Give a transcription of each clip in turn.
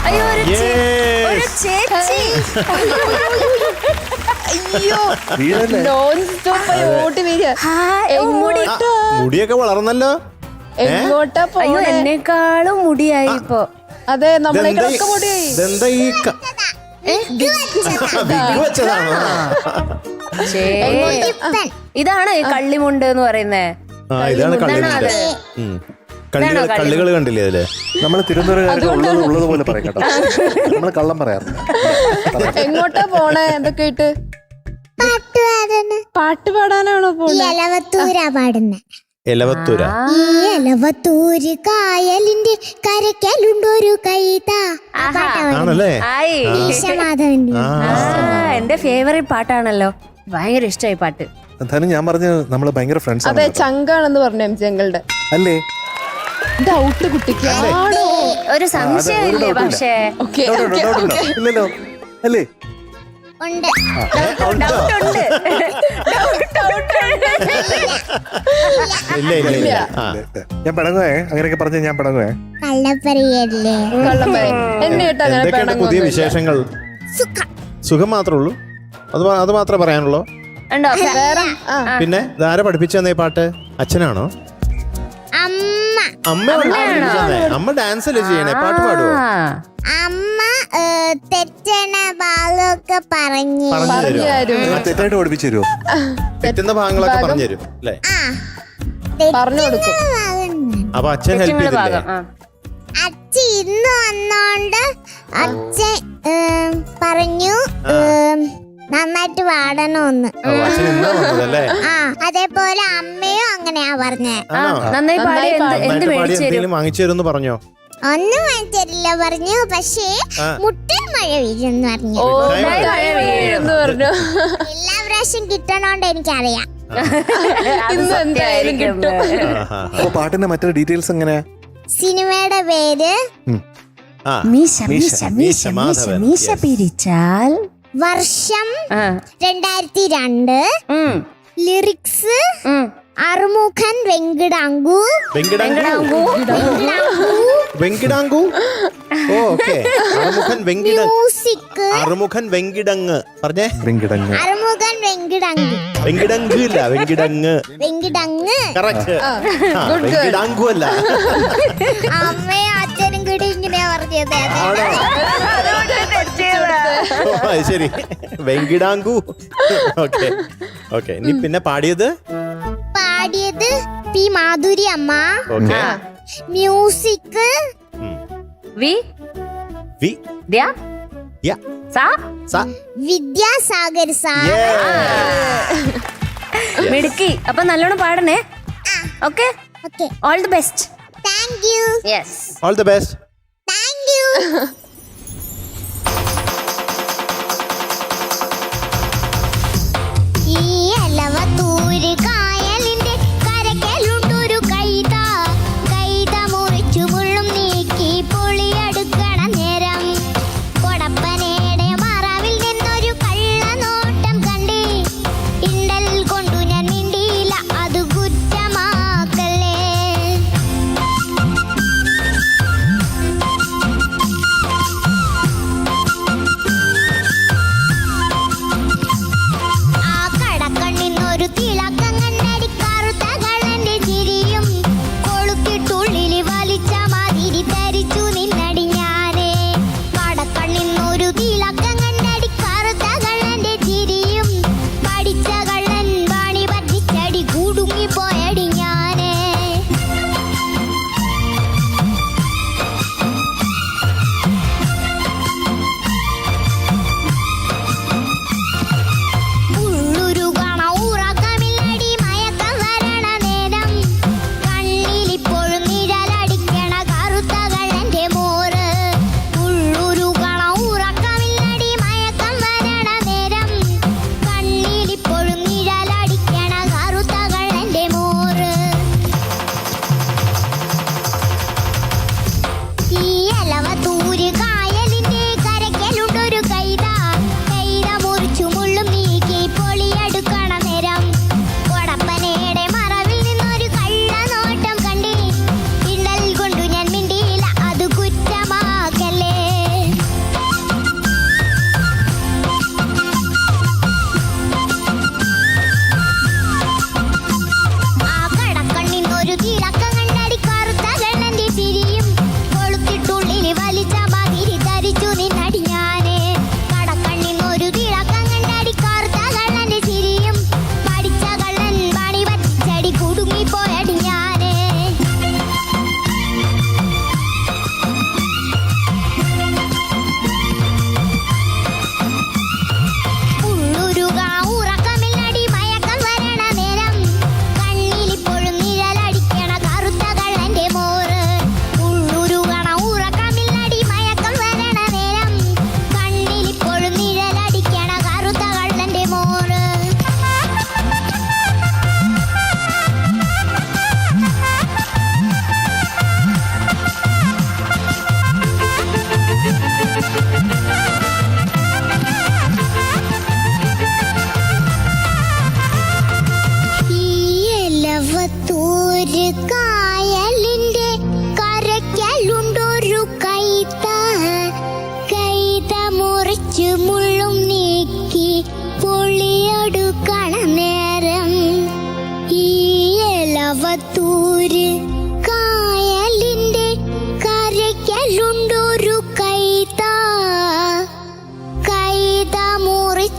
അയ്യോ ഒരു ചേച്ചി. അയ്യോ നോൺ സ്റ്റോപ്പ് ഓടി വരിക. മുടിയൊക്കെ വളർന്നല്ലോ. എങ്ങോട്ടാ അയ്യോ പോണേ? എന്നെക്കാളും മുടിയായി ഇപ്പൊ. അതെ നമ്മളെക്കാളൊക്കെ മുടിയായി. ഇതെന്താ ഈ വിഗ് വെച്ചതാണോ? ഇതാണ് ഈ കള്ളിമുണ്ട് എന്ന് പറയുന്നേ. ഇതാണ് കള്ളിമുണ്ട്. കള്ളികൾ കണ്ടില്ലേ അതില്? നമ്മള് തിരുവനന്തപുരം ഉള്ളതുപോലെ പറയാം കേട്ടോ. നമ്മള് കള്ളം പറയാറില്ല. എങ്ങോട്ടാ പോണേ? എന്തൊക്കെ ഇട്ട് പാട്ട് പാടാനാണോ പോണേ? എലവത്തൂരാ പാടുന്നെ. എലവത്തൂര. ഈ എലവത്തൂര് കായലിന്റെ കരക്കലുണ്ടൊരു കൈത. ആണല്ലേ? എന്റെ ഫേവറേറ്റ് പാട്ടാണല്ലോ. ഭയങ്കര ഇഷ്ടമായി പാട്ട്. ധനു ഞാൻ പറഞ്ഞ നമ്മള് ഭയങ്കര ഫ്രണ്ട്സ് അതെ ചങ്കാണെന്ന് പറഞ്ഞു എം ജങ്ങളുടെ അല്ലേ? ഡൗട്ട് കുട്ടിക്ക് ആണോ? ഒരു സംശയമില്ലേ? പക്ഷേ ഇല്ലല്ലോ അല്ലേ? ഉണ്ട്. ഇല്ല. ഞാൻ പിണങ്ങുവേ, അങ്ങനെയൊക്കെ പറഞ്ഞ ഞാൻ പിണങ്ങുവേ. കള്ളപ്പറയല്ലേ? കള്ളം പറയും. എന്നെ കേട്ട് അങ്ങനെ എന്തൊക്കെയാണ് പുതിയ വിശേഷങ്ങൾ? സുഖം മാത്രമേ ഉള്ളൂ? അത് മാത്രമേ പറയാനുള്ളൂ? പിന്നെ ഇതാരെ പഠിപ്പിച്ചെന്നേ പാട്ട്? അച്ഛനാണോ? അമ്മ അമ്മ ഡാൻസ് അല്ലേ ചെയ്യണേ? പാട്ട് പാടുവോ? അമ്മ തെറ്റണ ഭാഗമൊക്കെ പറഞ്ഞു തെറ്റായിട്ട് പഠിപ്പിച്ചു തരുമോ? തെറ്റുന്ന ഭാഗങ്ങളൊക്കെ പറഞ്ഞു തരും അല്ലേ? പറഞ്ഞു കൊടുക്കും. അപ്പൊ അച്ഛൻ ഹെൽപ്പ് ചെയ്തില്ലേ? അച്ഛൻ ഇന്ന് വന്നോണ്ട് അച്ഛൻ പറഞ്ഞു നന്നായിട്ട് പാടണമെന്ന്. അച്ഛൻ ഇന്നാ വന്നതല്ലേ? അതേപോലെ അമ്മയും അങ്ങനെയാ പറഞ്ഞേ. നന്നായി പാടി എന്ത് എന്തെങ്കിലും വാങ്ങിച്ചു തരുമെന്ന് പറഞ്ഞോ? ഒന്നും വാങ്ങിച്ചില്ല പറഞ്ഞു. പക്ഷേ മുട്ടൽ മഴ വീഴുന്ന് പറഞ്ഞു. എല്ലാ പ്രാവശ്യം കിട്ടണോണ്ട് എനിക്കറിയാം. ഇന്ന് എന്തായാലും കിട്ടും. അപ്പൊ പാട്ടിന്റെ മറ്റൊരു ഡീറ്റെയിൽസ് എങ്ങനെയാ? സിനിമയുടെ പേര് മീശ പിരിച്ചാൽ, വർഷം 2002, ലിറിക്സ് അറുമുഖൻ വെങ്കിടാങ്കു. വെങ്കിടാങ്കു. ഓ ഓക്കെ. അറുമുഖൻ വെങ്കിടങ്ങ് പറഞ്ഞേ. അറുമുഖൻ വെങ്കിടങ്ങ്. വെങ്കിടങ്ങ് ഇല്ല, വെങ്കിടങ്ങ്. കറക്റ്റ്. വെങ്കിടാങ്കു അല്ല. അമ്മയും അച്ഛനും കൂടി ഇങ്ങനെയാ പറഞ്ഞത്. ശരി, വെങ്കിടാങ്കു. Okay okay. നീ പിന്നെ പാടിയത് പി മാധുരി അമ്മ. Music Vidyasagar sir. മിടുക്കി. അപ്പൊ നല്ലോണം പാടണേ. Okay. All the best. Thank you. Yes, all the best. Thank you. ഈ എലവത്തൂര് കായലിന്റെ കരക്കലുണ്ടൊരു കൈത. കൈത മുറിച്ചു മുള്ളും നീക്കി പൊളിയെടുക്കണ നേരം കൊടപ്പനയുടെ മറവിൽ നിന്നൊരു കള്ളനോട്ടം കണ്ടേ. ഇണ്ടൽ കൊണ്ടു ഞാൻ മിണ്ടിയില്ല, അത് കുറ്റമാക്കല്ലേ. ആ കടക്കണ്ണിന്നൊരു തിളക്കം കണ്ടേ.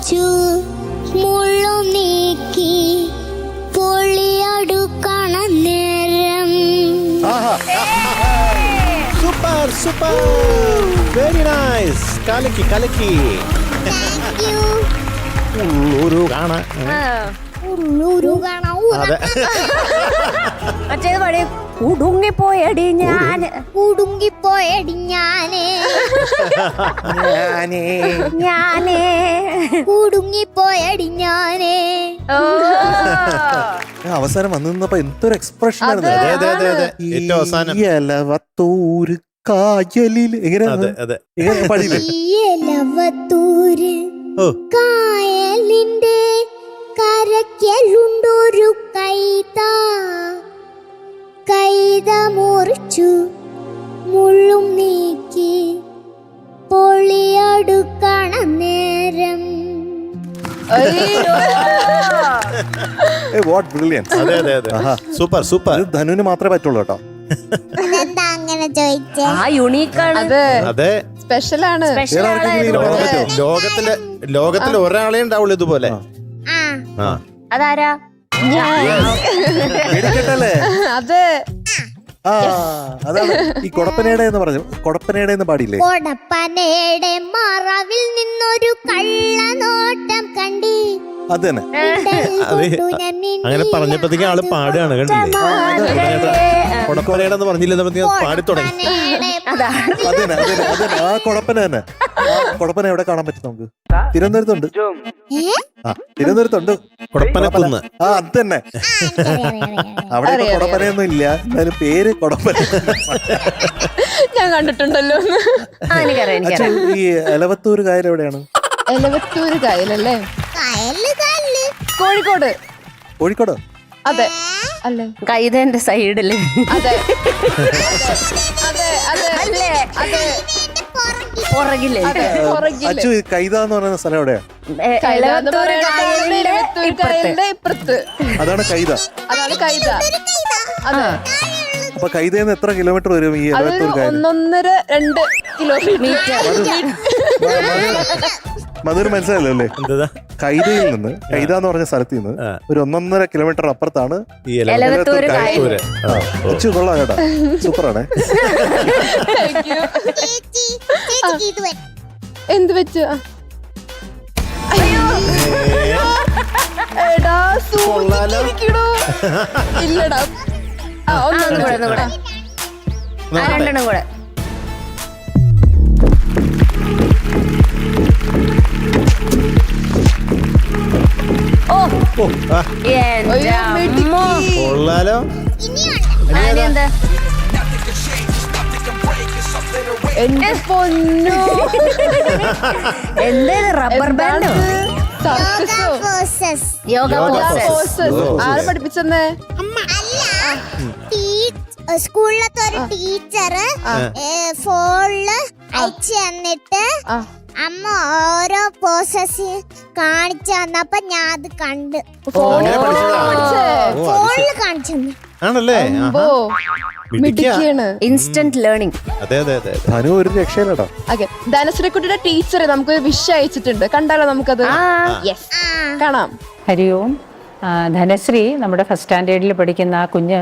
മുറിച്ചു മുള്ളും നീക്കി പൊളിയടുക്കണ നേരം. സൂപ്പർ സൂപ്പർ, വെരി നൈസ്, കലക്കി കലക്കി. Thank you. ഒരു കാണാ. ഉള്ളൂരു കാണാവൂ. അതെ. മറ്റേത് പടി കുടുങ്ങിപ്പോയടി ഞാന് കുടുങ്ങിപ്പോയടി ഞാനേ ഞാനേ. കുടുങ്ങിപ്പോയടി ഞാനേ. ഓ അവസാനം വന്നു നിന്നപ്പോ എന്തൊരു എക്സ്പ്രഷൻ ആയിരുന്നു. അതെ അതെ അതെ അതെ, ഏറ്റവും അവസാനം. എലവത്തൂര് കായലിൽ എങ്ങനെ അതെ അതെ. പാടിയില്ലേ? ലവത്തൂര് ഓ കായലിന്റെ കരയ്ക്കലുണ്ടൊരു കൈത മുറിച്ചു മുള്ളും നീക്കി പൊളിയടുക്കണ നേരം. What brilliance. അതെ അതെ അതെ, സൂപ്പർ സൂപ്പർ. ഇത് ധനുവിന് മാത്രമേ പറ്റുള്ളൂ കേട്ടോ. അതെന്താ അങ്ങനെ ചോദിച്ചേ? ആ യുണീക്കാണ്. അതെ, സ്പെഷ്യലാണ്. വേറെ ആർക്കെങ്കിലും ഈ ലോകത്തിലെ ഒരാളെ ഉണ്ടാവുള്ളൂ ഇതുപോലെ. ആ അതാരാ? വെടിക്കെട്ടല്ലേ? അതെ. ആ അതാണ് ഈ കൊടപ്പനയുടെ എന്ന് പറഞ്ഞു. കൊടപ്പനയുടെ എന്ന് പാടിയില്ലേ? കൊടപ്പനയുടെ മറവിൽ നിന്നൊരു കള്ളനോട്ടം കണ്ടി. അത് തന്നെ. അങ്ങനെ പറഞ്ഞപ്പോഴത്തേക്കും ആള് പാടുകയാണ്, കണ്ടില്ലേ? കൊടപ്പനയുടെ എന്ന് പറഞ്ഞില്ല, പാടി തുടങ്ങി. അത് തന്നെ അത് തന്നെ അത് തന്നെ, ആ കൊടപ്പന തന്നെ. ആ കൊടപ്പന എവിടെ കാണാൻ പറ്റും നമുക്ക്? തിരുവനന്തപുരത്തുണ്ട്. ആ തിരുവനന്തപുരത്തുണ്ട് കൊടപ്പനക്കുന്ന്. ആ അത് തന്നെ. അവിടെ ഇപ്പൊ കൊടപ്പനയൊന്നും ഇല്ല, എന്നാലും പേര് കൊടപ്പന. ഞാൻ കണ്ടിട്ടുണ്ടല്ലോ. അച്ഛൻ ഈ എലവത്തൂര് കായൽ എവിടെയാണ്? എലവത്തൂര് കായലല്ലേ? കോഴിക്കോട്. കോഴിക്കോട്. അതെ അല്ലേ? കൈതന്റെ സൈഡില്. അതെ അതെ അതെ അല്ലേ? അതെ പുറകില്. അച്ചു ഈ കൈത എന്ന് പറയുന്ന സ്ഥലം എവിടെയാ? എലവത്തൂർ കായലിന്റെ കായലിന്റെ ഇപ്പുറത്ത്. അതാണ് കൈത. അതാണ് കൈത. അതെ. അപ്പൊ കൈതയിൽ എത്ര കിലോമീറ്റർ വരും ഈ അതൊരു എലവത്തൂർ കായൽ? 1.5-2 കിലോമീറ്റർ. മധുര മനസ്സിലല്ലോ അല്ലേ? എന്താ കൈതയിൽ നിന്ന്, കൈത എന്ന് പറഞ്ഞ സ്ഥലത്ത് നിന്ന് ഒരു 1.5 കിലോമീറ്റർ അപ്പുറത്താണ് ഈ എലവത്തൂർ കായൽ. അച്ചു കൊള്ളാം കേട്ടോ, സൂപ്പറാണ്. എന്ത് വെച്ച്? എടാ സൂചിക്കണോ? ഇല്ലടാ. ഒന്നും കൂടെ രണ്ടെണ്ണം കൂടെ. ഓ കൊള്ളാലോ. എന്താ എന്റെ പൊന്നോ, എന്താ റബ്ബർ ബാൻഡോ? യോഗ ആര് പഠിപ്പിച്ചെന്നേ? സ്കൂളിലത്തെ ഒരു ടീച്ചർ ഫോണില് അയച്ചു തന്നിട്ട് അമ്മ ഓരോ പോസസ് കാണിച്ചു തന്നപ്പോ ഞാൻ അത് കണ്ട് ഫോണില് കാണിച്ചു തന്നു. ആണല്ലേ? Instant learning. അതെ അതെ അതെ. ധനു ഒരു രക്ഷയില്ലട്ടോ. ഓക്കെ, ധനശ്രീക്കുട്ടിയുടെ ടീച്ചർ നമുക്ക് വിഷ് അയച്ചിട്ടുണ്ട്. കണ്ടാലോ നമുക്കത്? യെസ്, കാണാം. ഹരി ഓം. ധനശ്രീ നമ്മുടെ ഫസ്റ്റ് സ്റ്റാൻഡേർഡിൽ പഠിക്കുന്ന ആ കുഞ്ഞ്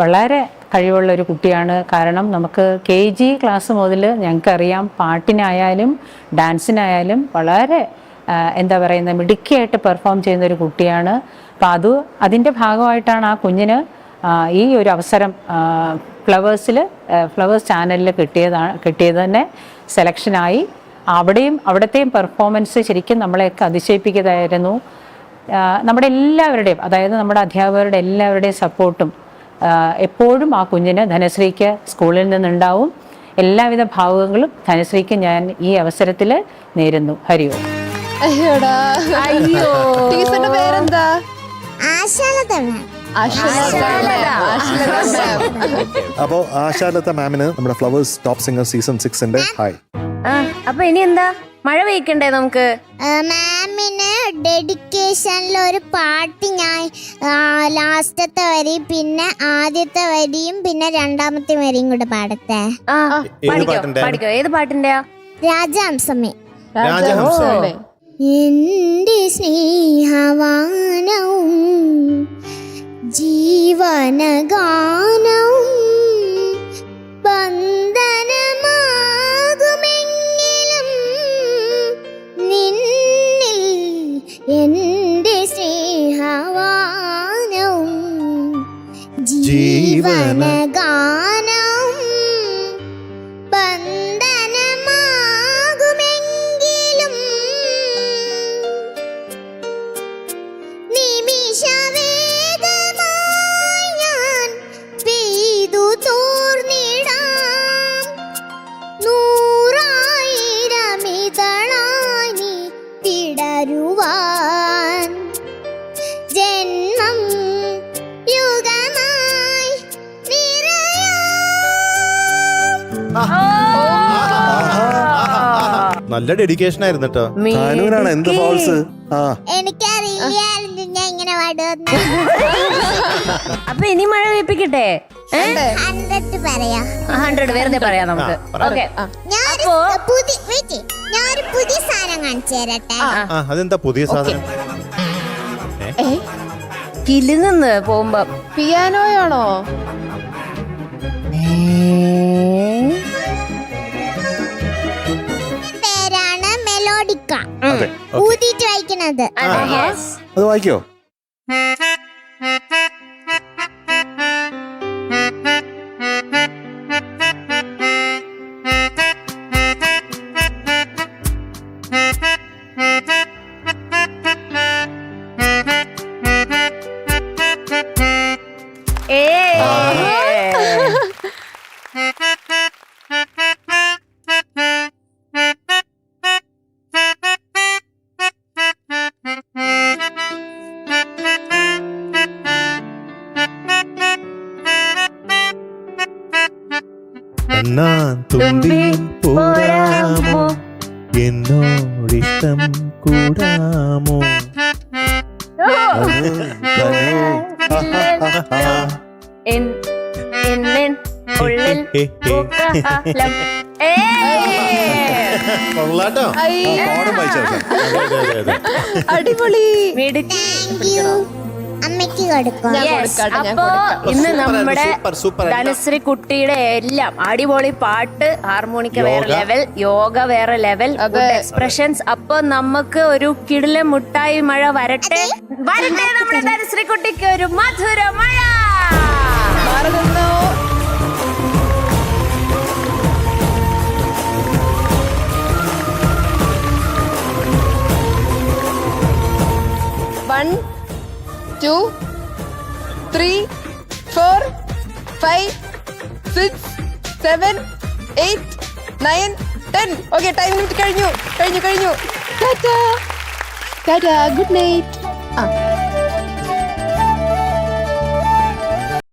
വളരെ കഴിവുള്ള ഒരു കുട്ടിയാണ്. കാരണം നമുക്ക് KG ക്ലാസ് മുതൽ ഞങ്ങൾക്കറിയാം പാട്ടിനായാലും ഡാൻസിനായാലും വളരെ എന്താ പറയുന്നത് മിടുക്കിയായിട്ട് പെർഫോം ചെയ്യുന്ന ഒരു കുട്ടിയാണ്. അപ്പോൾ അതിൻ്റെ ഭാഗമായിട്ടാണ് ആ കുഞ്ഞിന് ഈ ഒരു അവസരം ഫ്ലവേഴ്സ് ചാനലിൽ കിട്ടിയത് തന്നെ സെലക്ഷനായി. അവിടത്തെയും പെർഫോമൻസ് ശരിക്കും നമ്മളെയൊക്കെ അതിശയിപ്പിക്കുന്നതായിരുന്നു. നമ്മുടെ എല്ലാവരുടെയും, അതായത് നമ്മുടെ അധ്യാപകരുടെ എല്ലാവരുടെയും സപ്പോർട്ടും എപ്പോഴും ആ കുഞ്ഞിന് ധനശ്രീക്ക് സ്കൂളിൽ നിന്നുണ്ടാവും. എല്ലാവിധ ഭാവുകങ്ങളും ധനശ്രീക്ക് ഞാൻ ഈ അവസരത്തിൽ നേരുന്നു. ഹരി ഓം. അയ്യോടാ, അയ്യോ. ടീച്ചറുടെ പേരെന്താ? അപ്പോ ആശാലത മാമിന് നമ്മുടെ ഫ്ലവേഴ്സ് ടോപ്പ് സിംഗർ സീസൺ 6ന്റെ ഹായ്. അപ്പൊ ഇനി എന്താ, മഴ പെയ്ക്കണ്ടേ നമുക്ക്? മാമിന് ഡെഡിക്കേഷനിൽ ഒരു പാട്ട് ഞാൻ ലാസ്റ്റത്തെ വരിയും പിന്നെ ആദ്യത്തെ വരിയും പിന്നെ രണ്ടാമത്തെ വരിയും കൂടെ പാടത്തെ. പാടിക്കോ. ഏത് പാട്ടിന്റെയാ? രാജഹംസമേ. എൻ്റെ സ്നേഹവാനവും ജീവനഗാനവും ബന്ധനമാകുമെങ്കിലും നിന്നിൽ എൻ്റെ സ്നേഹവാനവും ജീവനഗാനവും ബന്ധനമാകുമെങ്കിലും നിമിഷവേഗമായി ഞാൻ പെയ്തു തോർന്നിടാം നൂറായിരമിതളായി നീ തിടരുവാൻ ജന്മം യുഗമായി നല്ല ഡെഡിക്കേഷൻ ആയിരുന്നു കേട്ടോ. താനൂരാണ് എന്ത് ഫാൾസ്. ആ എനിക്കറിയില്ലായിരുന്നു ഞാൻ ഇങ്ങനെ പാടുമെന്ന്. അപ്പൊ ഇനി മഴ പെയ്പ്പിക്കട്ടെ? 100 പറയാ. 100 വെറുതെ പറയാം നമുക്ക്. ഓക്കെ, ഞാനൊരു പുതിയ സാധനം കാണിച്ചു തരട്ടെ. അതെന്താ പുതിയ സാധനം? കിലുങ്ങുന്ന് പോകുമ്പോ പിയാനോയാണോ? പേരാണ് മെലോഡിക്ക. അതെ ഊതിയിട്ട് വായിക്കണത്. അത് വായിക്കോ? എന്നാൻ തുമ്പിയിൽ പോരാമോ എന്നോടിഷ്ടം കൂടാമോ? ഉള്ളിൽ പൂക്കാലം. കൊള്ളാട്ടോ. പാടും വായിച്ചോ. അടിപൊളി. മിടുക്കി. Thank you. അമ്മയ്ക്ക് കൊടുക്കും. Yes. അപ്പോ ഇന്ന് നമ്മുടെ സൂപ്പർ, സൂപ്പർ. ധനശ്രീ കുട്ടിയുടെ എല്ലാം അടിപൊളി പാട്ട്, ഹാർമോണിക്ക വേറെ യോഗ. ലെവൽ, യോഗ വേറെ ലെവൽ, ഗുഡ് എക്സ്പ്രഷൻസ്. അപ്പൊ നമുക്ക് ഒരു കിടിലൻ മുട്ടായി മഴ വരട്ടെ. വരട്ടെ നമ്മുടെ ധനശ്രീ കുട്ടിക്ക് ഒരു മധുര മഴ. മാറുന്നു. One, 2, 3, 4, 5, 6, 7, 8, 9, 10. ഓക്കെ, ടൈം ലിമിറ്റ് കഴിഞ്ഞു. ടാറ്റാ. ടാറ്റാ. Good night.